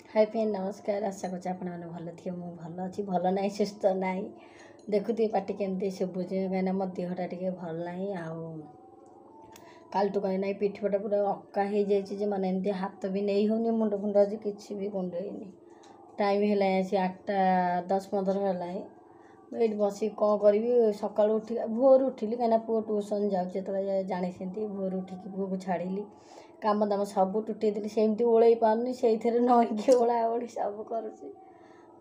Hi friend नमस्कार। आशा करছি ଆପଣମାନେ ଭଲ ଥିବେ। ମୁଁ ଭଲ ଅଛି, ଭଲ ନାହିଁ, ସୁସ୍ଥ ନାହିଁ। ଦେଖୁଥିବେ ପାଟି କେମିତି ଶୁଭୁଛି, କାହିଁକିନା ମୋ ଦେହଟା ଟିକେ ଭଲ ନାହିଁ। ଆଉ କାଲିଠୁ କାହିଁ ନାହିଁ ପିଠି ପଟା ପୁରା ଅକା ହେଇଯାଇଛି ଯେ ମାନେ ଏମିତି ହାତ ବି ନେଇ ହେଉନି, ମୁଣ୍ଡ ଫୁଣ୍ଡ ଆଜି କିଛି ବି କୁଣ୍ଡେଇନି। ଟାଇମ୍ ହେଲାଣି ଆସି 8ଟା 10-15 ହେଲାଣି। ମୁଁ ଏଇଠି ବସିକି କ'ଣ କରିବି। ସକାଳୁ ଭୋରୁ ଉଠିଲି, କାହିଁକିନା ପୁଅ ଟ୍ୟୁସନ୍ ଯାଉଛି, ଯେତେବେଳେ ଜାଣିଛନ୍ତି ଭୋରୁ ଉଠିକି ପୁଅକୁ ଛାଡ଼ିଲି। କାମ ଦାମ ସବୁ ଟୁଟେଇଦେଲି, ସେମିତି ଓଳେଇ ପାରୁନି, ସେଇଥିରେ ନଈକି ଓଳା ଓଳି ସବୁ କରୁଛି।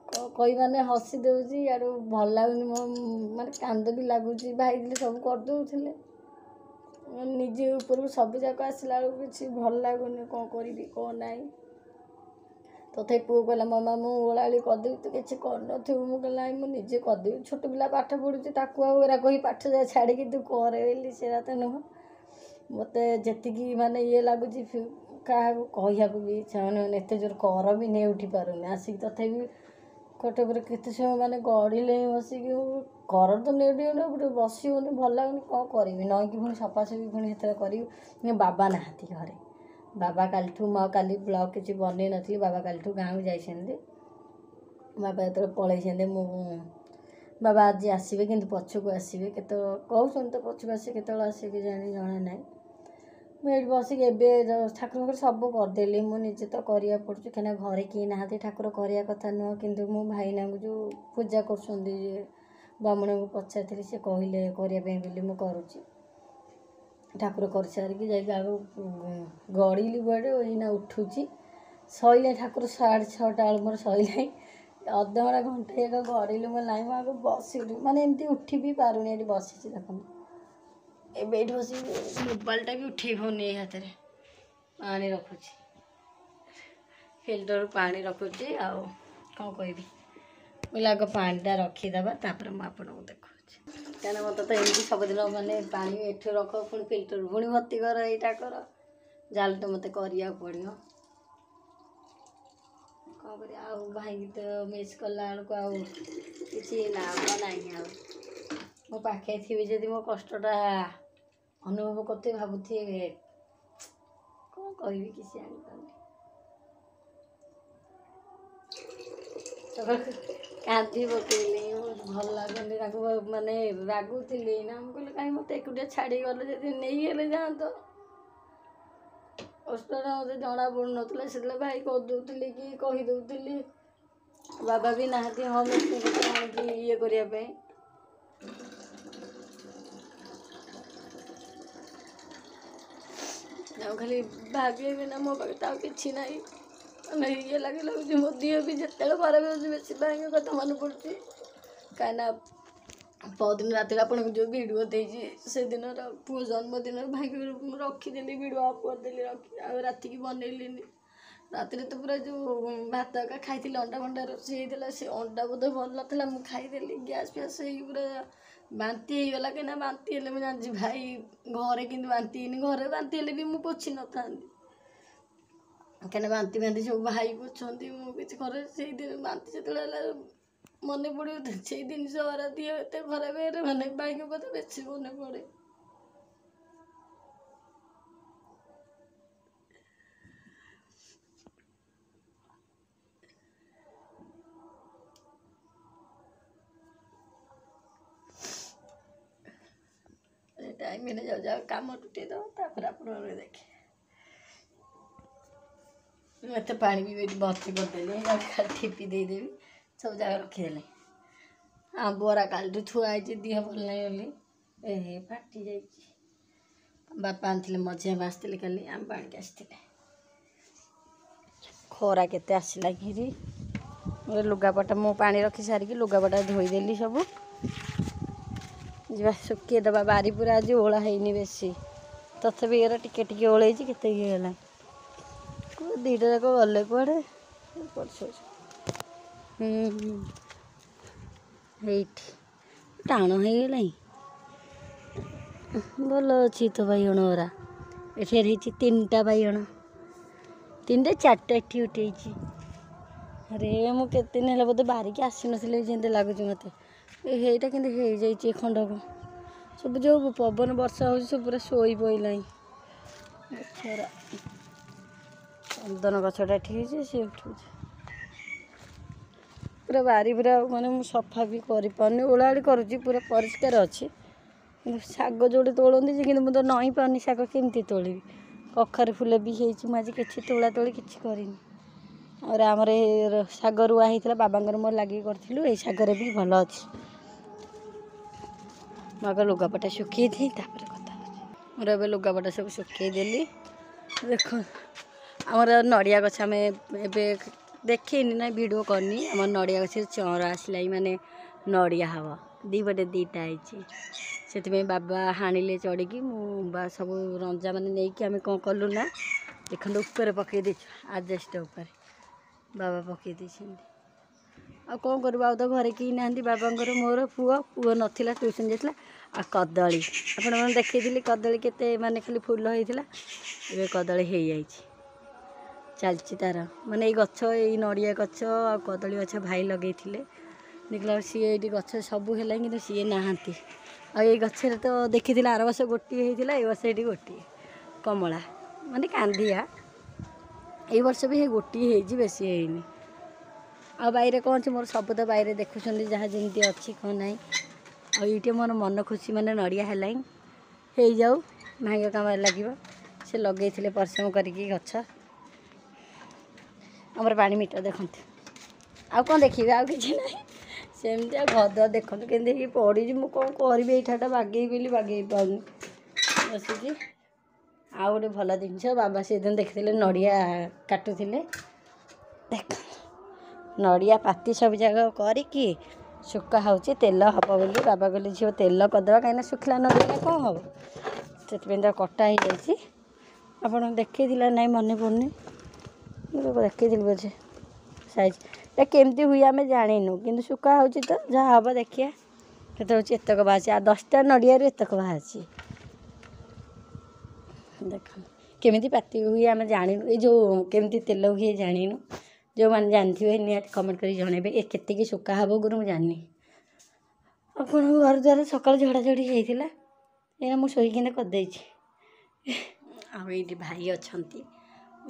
କ'ଣ କହିବି ମାନେ ହସି ଦେଉଛି, ଇଆଡ଼ୁ ଭଲ ଲାଗୁନି, ମୋ ମାନେ କାନ୍ଦ ବି ଲାଗୁଛି। ଭାଇ ଥିଲେ ସବୁ କରିଦେଉଥିଲେ, ନିଜେ ଉପରକୁ ସବୁ ଯାକ ଆସିଲା ବେଳକୁ କିଛି ଭଲ ଲାଗୁନି, କ'ଣ କରିବି କ'ଣ ନାହିଁ। ତଥାପି ପୁଅ କହିଲା ମାମା ମୁଁ ଓଳାଓଳି କରିଦେବି, ତୁ କିଛି କରିନଥିବୁ। ମୁଁ କହିଲି ନାଇଁ ମୁଁ ନିଜେ କରିଦେବି, ଛୋଟ ପିଲା ପାଠ ପଢ଼ୁଛି, ତାକୁ ଆଉ ଏରା କହି ପାଠ ଛାଡ଼ିକି ତୁ କରେ ବୋଲି ସେରା ତ ନୁହଁ। ମୋତେ ଯେତିକି ମାନେ ଇଏ ଲାଗୁଛି କାହାକୁ କହିବାକୁ ବି ଇଚ୍ଛା ହେଉନି, ଏତେ ଜୋର କର ବି ନେଇ ଉଠି ପାରୁନି। ଆସିକି ତଥାପି ଖଟ ଉପରେ କେତେ ସମୟ ମାନେ ଗଡ଼ିଲେ ବସିକି, କର ତ ନେଉଠି ହେଉନି, ବସି ହେଉନି, ଭଲ ଲାଗୁନି, କ'ଣ କରିବି। ନଈକି ପୁଣି ସଫାସଫି ପୁଣି ସେତେବେଳେ କରିବି। ବାବା ନାହାନ୍ତି ଘରେ, ବାବା କାଲିଠୁ, ମୁଁ ଆଉ କାଲି ବ୍ଲଗ୍ କିଛି ବନେଇ ନଥିଲି, ବାବା କାଲିଠୁ ଗାଁକୁ ଯାଇଛନ୍ତି। ବାବା ଯେତେବେଳେ ପଳେଇଛନ୍ତି, ବାବା ଆଜି ଆସିବେ କିନ୍ତୁ ପଛକୁ ଆସିବେ, କେତେବେଳେ କହୁଛନ୍ତି ତ ପଛକୁ ଆସିବେ, କେତେବେଳେ ଆସିବେ କେଜାଣି ଜଣା ନାହିଁ। ମୁଁ ଏଇଠି ବସିକି ଏବେ ଠାକୁରଙ୍କର ସବୁ କରିଦେଲି। ମୁଁ ନିଜେ ତ କରିବାକୁ ପଡ଼ୁଛି, କାହିଁକିନା ଘରେ କେହି ନାହାନ୍ତି। ଠାକୁର କରିବା କଥା ନୁହଁ, କିନ୍ତୁ ମୋ ଭାଇନାଙ୍କୁ ଯେଉଁ ପୂଜା କରୁଛନ୍ତି ବ୍ରାହ୍ମଣଙ୍କୁ ପଚାରିଥିଲି, ସେ କହିଲେ କରିବା ପାଇଁ ବୋଲି, ମୁଁ କରୁଛି। ଠାକୁର କରିସାରିକି ଯାଇକି ଆଉ ଗଡ଼ିଲି କୁଆଡ଼େ, ଏଇନା ଉଠୁଛି। ସଇଲେ ଠାକୁର 6:30 ବେଳକୁ ମୋର ସଇଲାଣି। ଅଧଘଣ୍ଟା ଘଣ୍ଟେ ଏକ ଗଡ଼ିଲି। ମୁଁ ନାହିଁ ମୁଁ ଆଗ ବସିଲି, ମାନେ ଏମିତି ଉଠି ବି ପାରୁନି, ଏଠି ବସିଛି ଦେଖନ୍ତୁ। ଏବେ ଏଇଠି ବସିକି ମୋବାଇଲଟା ବି ଉଠେଇ ହେଉନି, ଏଇ ହାତରେ ପାଣି ରଖୁଛି, ଫିଲ୍ଟରରୁ ପାଣି ରଖୁଛି। ଆଉ କ'ଣ କହିବି, ବୋଇଲେ ଆଗ ପାଣିଟା ରଖିଦେବା, ତାପରେ ମୁଁ ଆପଣଙ୍କୁ ଦେଖାଉଛି। କାହିଁକିନା ମୋତେ ତ ଏମିତି ସବୁଦିନ ମାନେ ପାଣି ଏଠୁ ରଖ, ପୁଣି ଫିଲ୍ଟର ପୁଣି ଭର୍ତ୍ତି କର, ଏଇଟା କର, ଯାହେଲେ ତ ମୋତେ କରିବାକୁ ପଡ଼ିବ। କ'ଣ କରିବା ଆଉ, ଭାଇକି ତ ମିସ୍ କଲା ବେଳକୁ ଆଉ କିଛି ଲାଭ ନାହିଁ। ଆଉ ମୋ ପାଖେ ଥିବି ଯଦି ମୋ କଷ୍ଟଟା ଅନୁଭବ କରୁଥିବେ, ଭାବୁଥିବେ କ'ଣ କହିବି କିଛି ଜାଣିପାରୁନି। କାନ୍ଦି ପକେଇଲି, ଭଲ ଲାଗୁନି। ତାଙ୍କୁ ମାନେ ରାଗୁଥିଲି ନା, ମୁଁ କହିଲି କାହିଁ ମୋତେ ଏକୁଟିଆ ଛାଡ଼ିଗଲେ, ଯଦି ନେଇଗଲେ ଯାଆନ୍ତ। କଷ୍ଟଟା ମୋତେ ଜଣା ପଡ଼ୁନଥିଲା, ସେତେବେଳେ ଭାଇ କରିଦେଉଥିଲି କି କହିଦେଉଥିଲି। ବାବା ବି ନାହାନ୍ତି, ହଁ ମେସିନ୍ ଆଣିକି ଇଏ କରିବା ପାଇଁ। ଆଉ ଖାଲି ଭାବିବି ନା ମୋ ପାଖରେ ତ ଆଉ କିଛି ନାହିଁ, ମାନେ ଇଏ ଲାଗୁଛି। ମୋ ଦେହ ବି ଯେତେବେଳେ ଖରାପ ହେଉଛି, ବେଶୀ ଭାଇଙ୍କ କଥା ମନେ ପଡ଼ୁଛି। କାହିଁକିନା ପରଦିନ ରାତିରେ ଆପଣଙ୍କୁ ଯେଉଁ ଭିଡ଼ିଓ ଦେଇଛି, ସେଦିନର ପୁଅ ଜନ୍ମଦିନର ଭାଇଙ୍କୁ ମୁଁ ରଖିଦେଲି, ଭିଡ଼ିଓ ଅଫ୍ କରିଦେଲି, ଆଉ ରାତିକି ବନେଇଲିନି। ରାତିରେ ତ ପୁରା ଯେଉଁ ଭାତ ଏକା ଖାଇଥିଲି, ଅଣ୍ଡା ଫଣ୍ଡା ରୋଷେଇ ହେଇଥିଲା, ସେ ଅଣ୍ଡା ବୋଧେ ଭଲ ନଥିଲା, ମୁଁ ଖାଇଦେଲି। ଗ୍ୟାସ୍ ଫ୍ୟାସ୍ ହେଇକି ପୁରା ବାନ୍ତି ହେଇଗଲା। କାହିଁକିନା ବାନ୍ତି ହେଲେ ମୁଁ ଜାଣିଛି ଭାଇ ଘରେ କିନ୍ତୁ ବାନ୍ତି ହେଇନି, ଘରେ ବାନ୍ତି ହେଲେ ବି ମୁଁ ପୋଛି ନଥାନ୍ତି, କାହିଁକିନା ବାନ୍ତି ସବୁ ଭାଇ ପୋଛନ୍ତି, ମୁଁ କିଛି କରେ। ସେଇଦିନ ବାନ୍ତି ଯେତେବେଳେ ହେଲା ମନେ ପଡ଼ିବ, ସେଇ ଜିନିଷ ଘର ଦିଅ ଏତେ ଖରାପ ହେଲେ ମାନେ ଭାଇଙ୍କ କଥା ବେଶୀ ମନେ ପଡ଼େ। ଟାଇମ୍ ହେଲେ ଯାଉ କାମ ଟୁଟେଇ ଦେବ, ତାପରେ ଆପଣଙ୍କୁ ଦେଖେ। ମୁଁ ଏତେ ପାଣି ବି ଏଠି ଭର୍ତ୍ତି କରିଦେଲି, ଖାଲି ଠିପି ଦେଇଦେବି, ସବୁ ଜାଗା ରଖିଦେଲି। ଆମ୍ବରା କାଲିଠୁ ଥୁଆ ହେଇଛି, ଦେହ ଭଲ ନାହିଁ ବୋଲି ଫାଟି ଯାଇଛି। ବାପା ଆଣିଥିଲେ, ମଝିଆ ଆସିଥିଲେ କାଲି, ଆମ୍ବ ଆଣିକି ଆସିଥିଲେ। ଖରା କେତେ ଆସିଲା ଘିରି। ଲୁଗାପଟା ମୁଁ ପାଣି ରଖି ସାରିକି ଲୁଗାପଟା ଧୋଇଦେଲି ସବୁ, ଯିବା ଶୁଖେଇ ଦେବା। ବାରି ପୁରା ଆଜି ଓଳା ହେଇନି ବେଶୀ, ତଥାପି ଏରା ଟିକେ ଟିକେ ଓଳେଇଛି, କେତେ ଇଏ ହେଲା। ଦୁଇଟା ଯାକ ଗଲେ କୁଆଡ଼େ, ହେଇଠି ଟାଣ ହେଇଗଲାଣି। ଭଲ ଅଛି ତ ବାଇଗଣ ଗୁରା, ଏଠି ହେଇଛି 3ଟା ବାଇଗଣ, 3ଟା 4ଟା ଏଠି ଉଠେଇଛି। ଆରେ ମୁଁ କେତେ ଦିନ ହେଲା ବୋଧେ ବାରିକି ଆସିନଥିଲି, ଯେମିତି ଲାଗୁଛି ମୋତେ। ହେଇଟା କିନ୍ତୁ ହେଇଯାଇଛି ଖଣ୍ଡକ ସବୁ, ଯେଉଁ ପବନ ବର୍ଷା ହେଉଛି ସବୁ ପୁରା ଶୋଇ ପଇଲାଣି। ଚନ୍ଦନ ଗଛଟା ଏଠି ହେଇଛି, ସିଏ ଉଠୁଛି। पूरा बारी पूरा माने मु सफा भी करि पानी ओलाड़ी करूची पूरा परिष्कार अच्छी शाग जोड़े तोड़ती कि मुझे नई पानी शाग केमती तोड़ी कखार फुल भी होती किसी तोला तोड़ी किसी करनी और आमर शाग रुआ होता बाबांर मोर लगे करूँ ये शागर भी भल अच्छी मगर लुगापटा सुखी थी कथा मोर ए लुगापटा सब सुखी देली देख आमर नड़िया गछ आम देखेनी ना वीडियो करनी आम नड़िया गछ चौर आसला माने नड़िया हवा दी बटे दीटा आई से बाबा हाणिले चढ़ी बा सब रंजा मैंने नहीं कि आम कौन कलु ना देखो ऊपर पकई देचु आजस्ट उपर बाबा पकई दी आ कौन करूँ आ तो घरे कि ना बाबांर मोर पुओ पुओ नाला ट्यूशन जाता आ कदली आपण मैंने देखी कदली केते माने खाली फुल होता ए कदली हो जाए चलती तार माने गछ ये नड़िया गछ आ कदली गछ भाई लगे देखला सी ये गछ सबू है कि सी नहांती आ ये गचर तो देखी आर वर्ष गोटे होता ये वर्ष ये गोटे कमला माने कांदिया ये वर्ष भी गोटे बेसी है आ बाहर कौन मोर सब तो बाहर देखुं जहाँ जमी अच्छी कौन ना आईटे मोर मन खुशी माने नड़िया है जाऊ भांग कम लगे से लगे परिश्रम करके गछ आमर पानी मीटर देखते आउ कौन देखिए आउ कि ना सेमती घद देखते के पड़ी मुझे कौन करी ये बागे बोली बागे पाऊनी बसिकी आउ गोटे भल जिनस बाबा से दिन देखते नड़िया काटुले देख नड़िया पाती सब जगह करिकी सुखा होची तेल हम बोली बाबा कहले झील तेल करदे कहीं सुखला नड़िया कौन हम से कटा हो जाए आपन देखी ना मन पड़नी देखी बोझे साइज केमती हुए आम जानू कि सुखा हो तो जहाँ हम देखिए केत एतक बाहर आ 10टा नड़िया एतक बाहर देख केमी पाती हुए आम जानू ये जो केमती तेल हुए जानू जो मैंने जानते निहाती कमेंट कर जनइबे ये केतिकी सुखा हम गुरु मुझे जानी आपन घर द्वार सकाल झड़ाझड़ी होता ये मुझे शोकिना करदे आईटी भाई अच्छा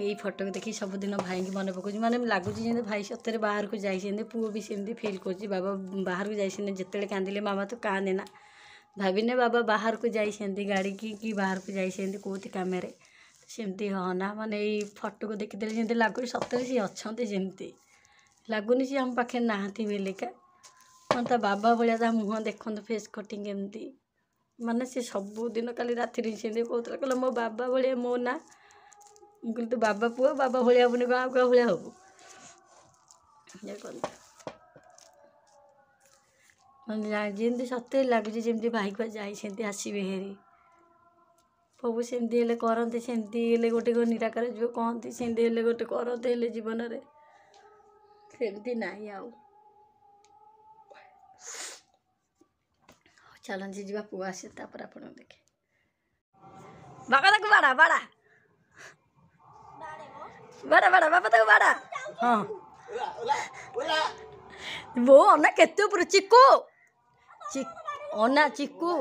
यही फोटो को देखी सबुदिन भाई की मन पकाउँ माने लगुच भाई सतरे बाहर को जाइए पुओ भी सेमती फिल कर बाबा बाहर को जाइए जिते कांदिले मामा तो कांदे ना भाविने बाबा बाहर को जाइए गाड़ी की बाहर को जाइए कौन कम सेमती हाँ ना माने ये फोटो को देखीदे जमी लगुच सतरे सी अच्छा जमती लगुनि सी आम पाखे नहांती बेलिका हाँ ता बाबा भाया मुँह देखते फेस कटिंग एमती माने सी सबुदिन काली राति कहते कहला मो बाबा भाया मो ना मुझे तू बाबा पुओ बाबा भाया हेबुनि कौन आउ क्या भाया हेबू जमी सत्य लगुच जमी भाई को जाइए आसबे हेरी प्रभु सेमती करते सेमती गोटे निराकार जीव कहती सेमती गोटे करते जीवन में सेमती नाई आउ चलती जी पुओ आसे तापर आप देखे बाबा तक बाड़ा बाड़ा बाड़ा बाड़ा बाबा तक बाड़ा हाँ वो अना केते ऊपर चिक्कू अना चिक्कू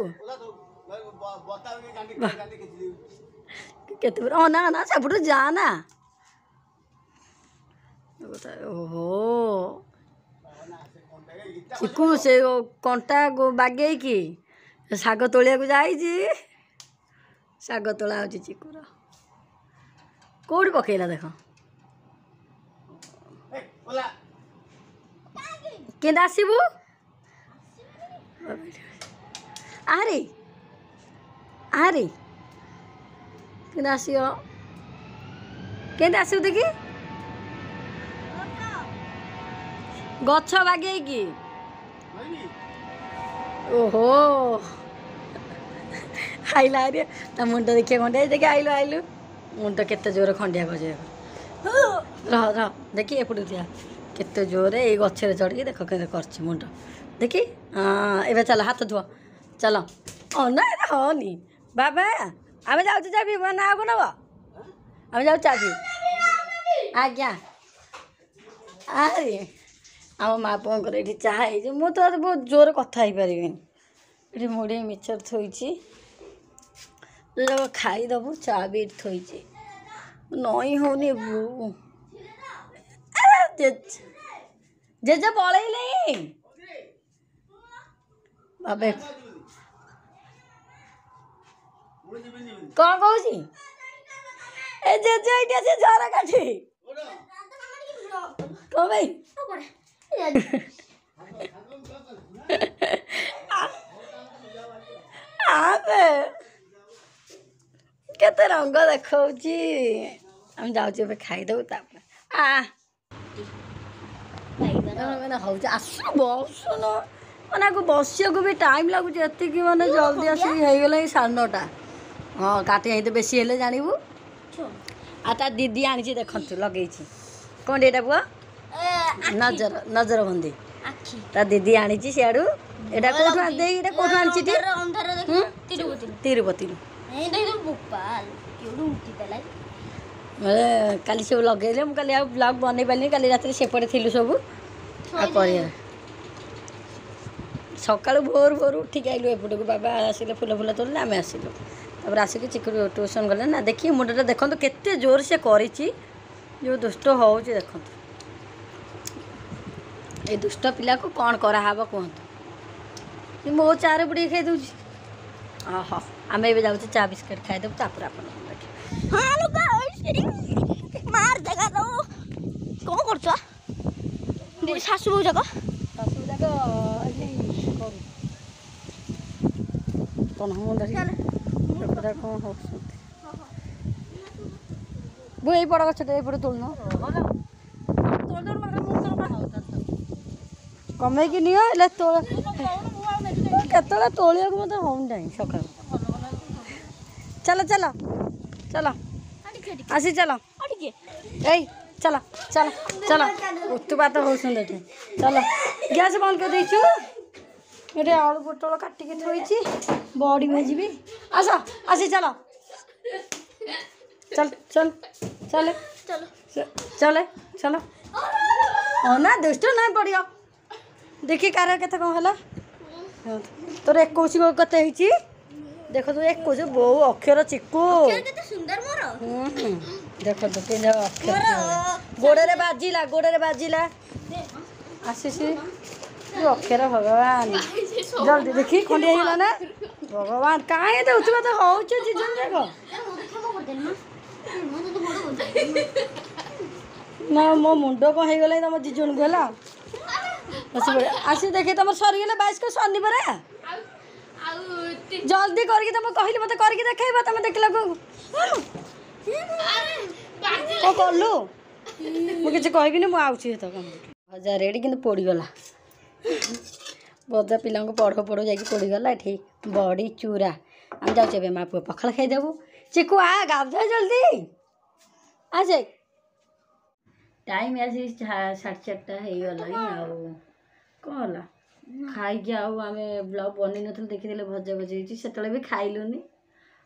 केते ऊपर अना अना सब जाना ओहो चिक्कू से कंटा बागे कि शाग तोलिया जाइए शाग तोला हो चिक्कूर कौट पकेला देख के आसबू आरे आरे के आसबू देखी गछ बागे कि ओहो आइला रे ता मुंड देखिए खंडिया देखिए आइलु आइलु मुंड केते जोर खंडिया बजे रह रह देखी एपटू दिया केते जोर ये गछरे चढ़ी देख के कर मुंड देखी हाँ एवं चल हाथ धुआ चल ना हनी बाबा आम जाऊ चाबी ना आगु नब आम जाऊ चाबी आज्ञा अरे आम माँ पुओं ये चाह मु तो बहुत जोर कथा हो पारि ये मुढ़े मिक्सचर थोड़ी जब खाईदबू चा भी थोड़ी नई होनी जेजे पलैले बाबे कौन कहूँ ए जेजे ये से झरा काठी कौन भाई केते रंग देखौची हम जाउची पे खाई दउ तापर आ मैंने हौ आसु बस न मैंने को बसिया को भी टाइम लगुच एति कि माने जल्दी आसी हे गेले 9:30 हाँ काटी हे बेसी हेले जानबू आ ता दीदी आनी देखंतु लगेची कोन एटा बुआ नजर नजर बंदी ता दीदी आनी सियाडू एटा कोठु आन दे एटा कोठु आनची ती अंधार देख तिरुपति ए देख भोपाल केडू उठी तला काली सब लगेले मु काली ब्लॉग बनै पाली काली रात सेपटे थिलु सब आ करिया सकाळु भोर भोर उठी आइलु एपटे को बाबा आसिले फूल फूल तोड़ले आम आसिलु तापर आसिक चिकु ट्यूशन गले ना देखिए मुंडटा देखो केते जोर से करिछि जो दुष्ट होउछि देखो ए दुष्ट पिला को कौन करा हबो कहंतु मो चारे बुड़ी खाई दूछि आहा आमे एबे जाउछि चा बिस्किट खाई देब तापर आपन हां लोका मार जगह दो कौन करछ दीदी सासु बहु जगह कौन हम चल देखा कौन हो वो यही बड़ा गछ ये पड़े तोड़ना कमे कि नहीं है तोड़ केतले तोलिया को मत होम जाई सका चलो चलो चलो आसी चलो ए चलो चलो चलो उतु बात हो सुंदर चलो गैस बंद कर देछु ये आलू पोटल काटिके थोइछि बड़ी भाजीबी आस आसी चलो चल चल चले चलो चले चलो ओ ना दुष्ट ना पड़ियो देखी कार केते कौन हला तोर 21 को कते हिची देखो तो 21 बहु अक्षर चिक्कू अक्षर केते सुंदर मोर देखो तो के अक्षर गोड़े रे बाजिला आसीसी जो अक्षर भगवान जल्दी देखी खंडिया हिला ना भगवान काहे दे उतबा तो होउछ जीजन देखो ना मो मुंडो को हे गले तम जीजन गेला आसी देखे तुम सरी गले 22 को सन्नी परे जल्दी करके तुम कहली मते करके देखाइबा तुम देखला को कलु मु किछ कहबिनी मु आउछि त कम भजा रेडी किंतु पोड़ी गला भजा पिला को पढ़ो पढ़ो जाकि पोड़ी गला एठी बड़ी चूरा हम जाउछे बे मा पुआ पखाल खाइ देबो चिकू आ गाधा जल्दी आ जाए टाइम आसी 4:30 हे गला आउ कहला खाई के आउ आमे ब्लॉग बनै नथल देखि देले भजा भजी से तले भी खाइलुनी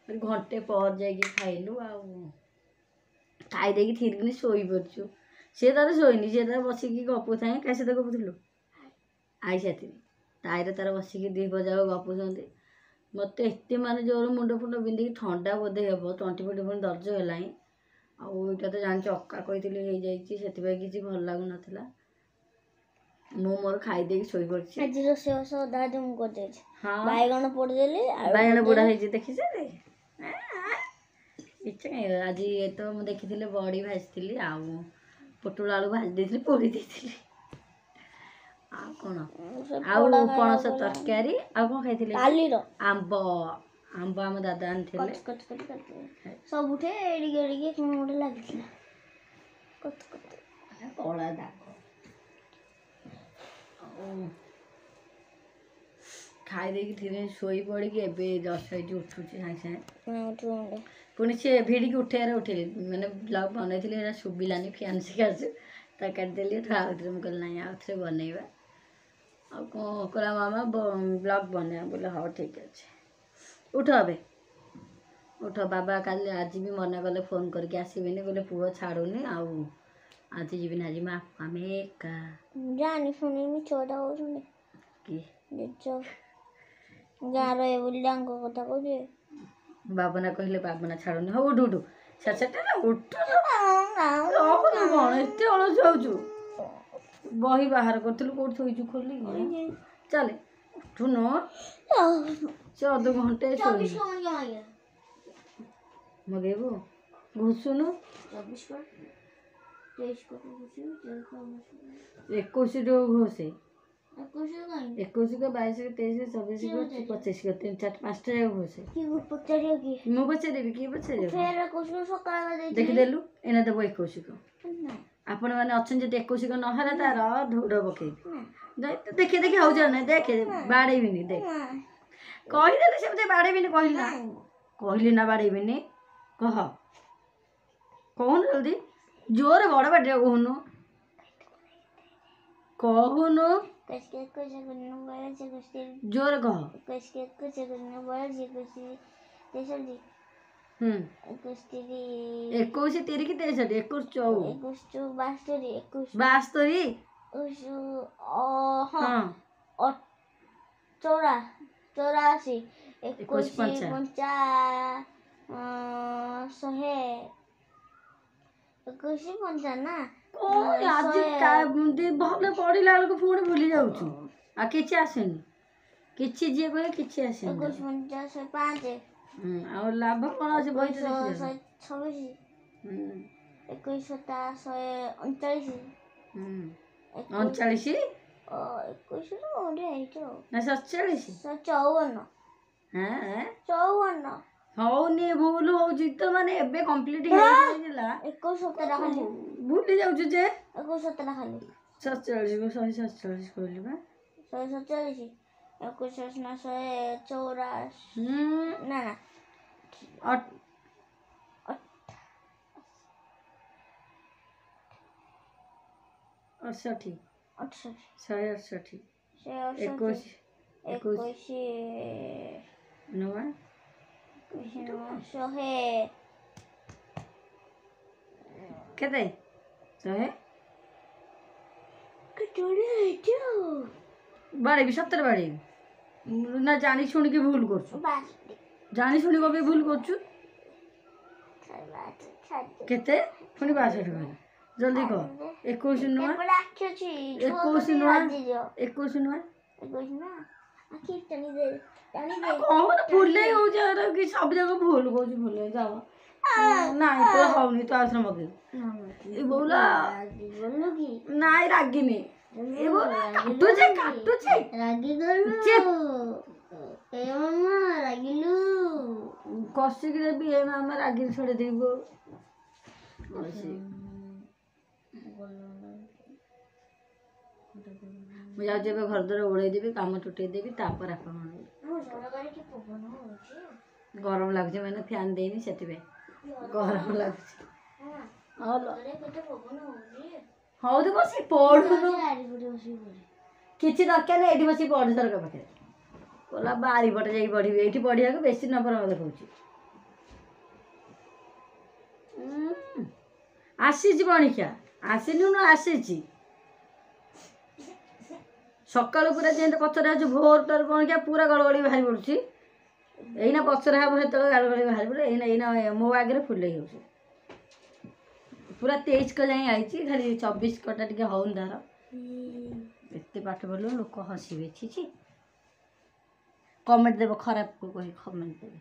घंटे पर जाकि खाइलु आउ खाई देकी थिरकिनी सोई पड़छु से तार सोईनी से तार बसिकी गपु थाए कैसे तो गपुलु आई साथी ताईर तार बसिकी 2 बजा गपुछंती मत एत माने जोर मुंड फुंड बिंदी ठंडा बोधे हे तंटी फटी पुणी दर्ज है आईटा तो जान अक्का कही से किसी भल लगुन मु मोर खाई दे शोई पड़ी आज रोषेबास अदा मुझे हाँ बैगण पोड़देली बैगण बुढ़ा है देखी से इच्छा कहीं आज ये तो मुझे देखी बड़ी भाजी आउ पोटल आलू भाजी दे पोड़ी देती कौन पणस तरकारी आ कौन खाई आंब आंब आम दादा आनी सबुठे गोटे लगी कला दाग खाई देकी शोई पड़ी जस्ट ये उठुची सागे सागे पुणी से भिड़ी उठे मैंने ब्लॉग बनई शुभिलानी फैंसी आसु काटिदेली आउे मुझे ना आउे बनइबा आ कौन कला मामा ब्लॉग बना बोले हाँ ठीक अच्छे उठ अबे उठ बाबा काली आज भी मना कले फोन करके आसबेनि बोले पुओ छाड़ूनी आज जीवन आज आम एका जानी शुणी मिछटा कि गाँव रहे कथा कह बाबना कहले बाबना छाड़ूनी हाँ उठ उठ साढ़े 4 उठ कौन एत अलस ବହି ବାହାର କରିଥିଲୁ କୋଉଠି ଥୋଇଛୁ ଖୋଲିକି ଚାଲେ ଉଠୁନ ସେ ଅଧଘଣ୍ଟେ ଶୋଇବୁ ମଗେଇବୁ ଘୁଷୁନୁ 21 ଯୋଉ ଘୋଷେ 21 22 23 24 25 3 4 5ଟା ଯାକ ଘୋଷେ ମୁଁ ପଚାରିବି କିଏ ପଚାରିବ ଦେଖିଦେଲୁ ଏଇନା ଦେବ 21 ଆପଣ ମାନେ ଅଛନ୍ତି ଯଦି 21 ନହେଲା ତାର ଧୌଡ ପକେଇବି ଦେଖେ ଦେଖେ ହଉଛି ନା ଦେଖେ ବାଡେଇବିନି ଦେଖ କହିଦେଲେ ସେମିତି ବାଡେଇବିନି କହିଲି ନା ବାଡେଇବିନି କହ କହୁନୁ ଜଲ୍ଦି ଜୋରେ ବଡ ପାଟିରେ କହୁନୁ ଜୋରେ କହ 21 3 କି 63 21 22 ଚଉରାଅଶୀ 21 50 100 21 50 ନା ଆଜି ଭଲ ପଢିଲା ବେଳକୁ ପୁଣି ଭୁଲି ଯାଉଛୁ ଆଉ କିଛି ଆସେନି କିଛି ଯିଏ କହେ କିଛି ଆସେନି 21 50 105 ଆଉ ଲାଭ କ'ଣ ଅଛି ବହି 26 21 39 54 ହଉନି ଭୁଲ ହଉଛି ତ ମାନେ ଏବେ କମ୍ପ୍ଲିଟ ହେଇଯାଇଥିଲା 21 ଭୁଲି ଯାଉଛୁ ଯେ 21 ଖାଲି 47 147 କହିଲି ବା 147 21 ନା 184 ନା 68 168 21 ନୂଆ 100 କେତେ 100 ବାଡ଼େଇବି ସତରେ ବାଡ଼େଇବି ନା ଜାଣି ଶୁଣିକି ଭୁଲ କରୁଛୁ ଜାଣି ଶୁଣି କବି ଭୁଲ କରୁଛୁ କେତେ ପୁଣି 62 କହିଲା ଜଲ୍ଦି କହ 21 ନୂଆ 21 ନୂଆ 21 ନୂଆ କହୁନ ଭୁଲେଇ ହଉଛି କି ସବୁ ଯାକ ଭୁଲ କହୁଛି ଭୁଲେଇ ଯାଅ ନାଇଁ ତ ହଉନି ତୁ ଆଉଥରେ ମଗେଇବୁ ଏ ବୋଉଲା ନାଇଁ ରାଗିନି କାଟୁଛି କଷିକି ଦେବି ଏ ମାମା ରାଗିକି ଛଡେଇ ଦେବି ବୋଉ ମୁଁ ଯାଉଛି ଏବେ ଘର ଦ୍ୱାରା ଓଳେଇ ଦେବି କାମ ଟୁଟେଇ ଦେବି ତାପରେ ଆପଣ ଗରମ ଲାଗୁଛି ମାନେ ଫ୍ୟାନ୍ ଦେଇନି ସେଥିପାଇଁ ଗରମ ଲାଗୁଛି ହଉ ତୁ ବସି ପଢୁନୁ କିଛି ଦରକାର ନାହିଁ ଏଇଠି ବସି ପଢୁ ସରକାର ପାଖରେ କହିଲା ବାରିପଟେ ଯାଇକି ପଢିବି ଏଇଠି ପଢିବାକୁ ବେଶୀ ନମ୍ବର ଦେଖଉଛି ଆସିଛି ପଣିକ୍ଷା ଆସିନୁ ନା ଆସିଛି ସକାଳୁ ପୁରା ଯେମିତି ପଛରେ ଅଛି ଭୋର ତୋର ପଣିକ୍ଷା ପୁରା ଗଡ଼ଗଡ଼ି ବାହାରି ପଡୁଛି ଏଇନା ପଛରେ ହବ ସେତେବେଳେ ଗଡ଼ଗଡ଼ି ବାହାରି ପଡେ ଏଇନା ମୋ ଆଗରେ ଫୁଲେଇ ହେଉଛି ପୁରା 23 ଯାଏଁ ଆଇଛି ଖାଲି 24 କଟା ଟିକେ ହଉନି ତାର ଏତେ ପାଠ ପଢ଼ିଲୁ ଲୋକ ହସିବେ ଛି କମେଣ୍ଟ ଦେବ ଖରାପ କହି କମେଣ୍ଟ ଦେବେ